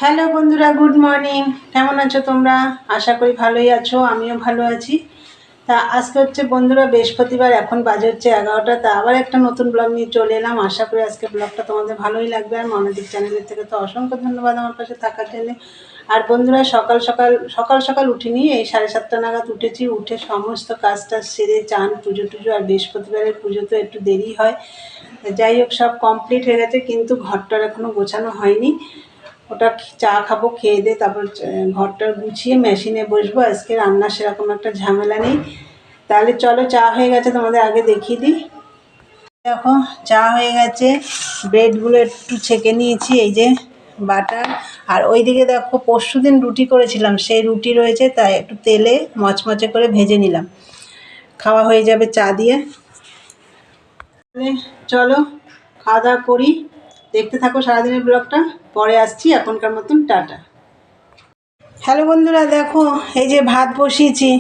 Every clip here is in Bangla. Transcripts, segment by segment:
হ্যালো বন্ধুরা, গুড মর্নিং। কেমন আছো তোমরা? আশা করি ভালোই আছো, আমিও ভালো আছি। তা আজকে হচ্ছে বন্ধুরা বৃহস্পতিবার, এখন বাজে হচ্ছে 11টা। তা আবার একটা নতুন ব্লগ নিয়ে চলে এলাম। আশা করি আজকে ব্লগটা তোমাদের ভালোই লাগবে। আর মনোদীপ চ্যানেলের থেকে তো অসংখ্য ধন্যবাদ আমার পাশে থাকার জন্য। আর বন্ধুরা সকাল সকাল উঠিনি, এই 7:30 নাগাদ উঠেছি। উঠে সমস্ত কাজটা সেরে চান পুজো টুজো, আর বৃহস্পতিবারের পুজো তো একটু দেরি হয়। যাই হোক, সব কমপ্লিট হয়ে গেছে, কিন্তু ঘরটার এখনও গোছানো হয়নি। ওটা চা খাবো, খেয়ে দিয়ে তারপর ঘরটা গুছিয়ে মেশিনে বসবো। আজকে রান্নার সেরকম একটা ঝামেলা নেই। তাহলে চলো, চা হয়ে গেছে, তোমাদের আগে দেখিয়ে দিই। দেখো, চা হয়ে গেছে। ব্রেডগুলো একটু ছেঁকে নিয়েছি, এই যে বাটার। আর ওইদিকে দেখো, পরশুদিন রুটি করেছিলাম, সেই রুটি রয়েছে, তাই একটু তেলে মচমচে করে ভেজে নিলাম। খাওয়া হয়ে যাবে চা দিয়ে। চলো খাওয়া দাওয়া করি, দেখতে থাকো সারাদিনের ব্লগটা। পরে আসছি, এখনকার মতন টাটা। হ্যালো বন্ধুরা, দেখো এই যে ভাত বসিয়েছি,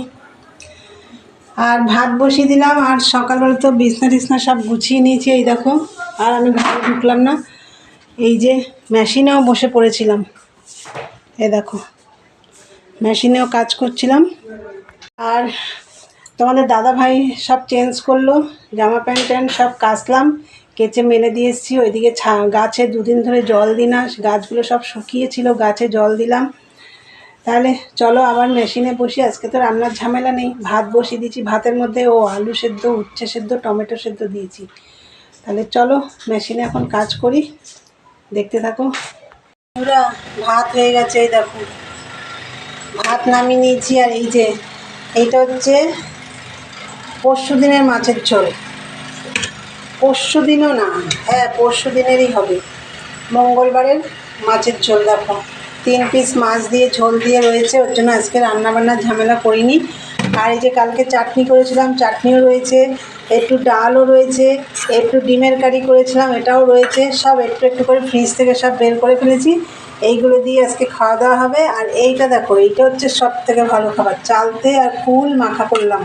আর ভাত বসিয়ে দিলাম। আর সকালবেলা তো বিছনা টিছনা সব গুছিয়ে নিয়েছি, এই দেখো। আর আমি ঘরে ঢুকলাম না, এই যে মেশিনেও বসে পড়েছিলাম। এই দেখো, মেশিনেও কাজ করছিলাম। আর তোমাদের দাদা ভাই সব চেঞ্জ করলো, জামা প্যান্ট ট্যান্ট সব কাচলাম, কেচে মেলে দিয়ে এসেছি। ওইদিকে গাছে দুদিন ধরে জল দিই না, গাছগুলো সব শুকিয়েছিল, গাছে জল দিলাম। তাহলে চলো আবার মেশিনে বসি। আজকে তো রান্নার ঝামেলা নেই, ভাত বসিয়ে দিয়েছি। ভাতের মধ্যে আলু সেদ্ধ, উচ্ছে সেদ্ধ, টমেটো সেদ্ধ দিয়েছি। তাহলে চলো মেশিনে এখন কাজ করি, দেখতে থাকো। পুরা ভাত হয়ে গেছে, এই দেখো ভাত নামিয়ে নিয়েছি। আর এই যে এইটা হচ্ছে পরশু দিনের মাছের ঝোল। পরশু দিনও না, হ্যাঁ পরশু দিনেরই হবে, মঙ্গলবারের মাছের ঝোল। দেখো 3 পিস মাছ দিয়ে ঝোল দিয়ে রয়েছে, ওর জন্য আজকে রান্নাবান্নার ঝামেলা করিনি। আর এই যে কালকে চাটনি করেছিলাম, চাটনিও রয়েছে, একটু ডালও রয়েছে, একটু ডিমের কারি করেছিলাম, এটাও রয়েছে। সব একটু একটু করে ফ্রিজ থেকে সব বের করে ফেলেছি। এইগুলো দিয়ে আজকে খাওয়া দাওয়া হবে। আর এইটা দেখো, এইটা হচ্ছে সব থেকে ভালো খাবার, চালতে আর কুল মাখা করলাম,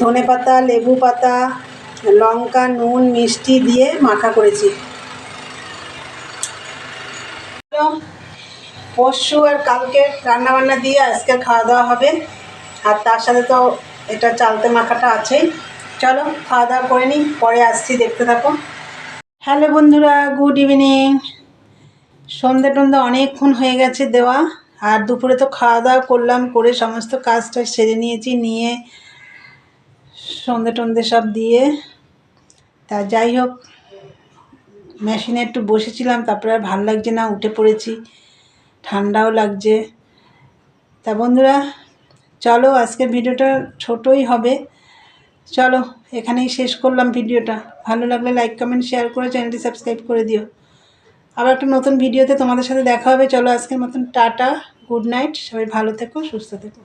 ধনে পাতা, লেবু পাতা, লঙ্কা, নুন, মিষ্টি দিয়ে মাখা করেছি। পরশু আর কালকে রান্নাবান্না দিয়ে আজকে খাওয়া দাওয়া হবে। আর তার সাথে তো এটা চালতে মাখাটা আছেই। চলো খাওয়া দাওয়া করে নিই, পরে আসছি, দেখতে থাকো। হ্যালো বন্ধুরা, গুড ইভিনিং। সন্ধ্যে টন্ধে অনেকক্ষণ হয়ে গেছে দেওয়া। আর দুপুরে তো খাওয়া দাওয়া করলাম, করে সমস্ত কাজটা সেরে নিয়েছি, নিয়ে সন্ধ্যে টন্ধে সব দিয়ে। তা যাই হোক, মেশিনে একটু বসেছিলাম, তারপরে আর ভালো লাগছে না, উঠে পড়েছি, ঠান্ডাও লাগছে। তা বন্ধুরা চলো, আজকের ভিডিওটা ছোটই হবে। চলো এখানেই শেষ করলাম ভিডিওটা। ভালো লাগলে লাইক কমেন্ট শেয়ার করে চ্যানেলটি সাবস্ক্রাইব করে দিও। আবার একটা নতুন ভিডিওতে তোমাদের সাথে দেখা হবে। চলো আজকের মতন টাটা, গুড নাইট, সবাই ভালো থেকো, সুস্থ থেকো।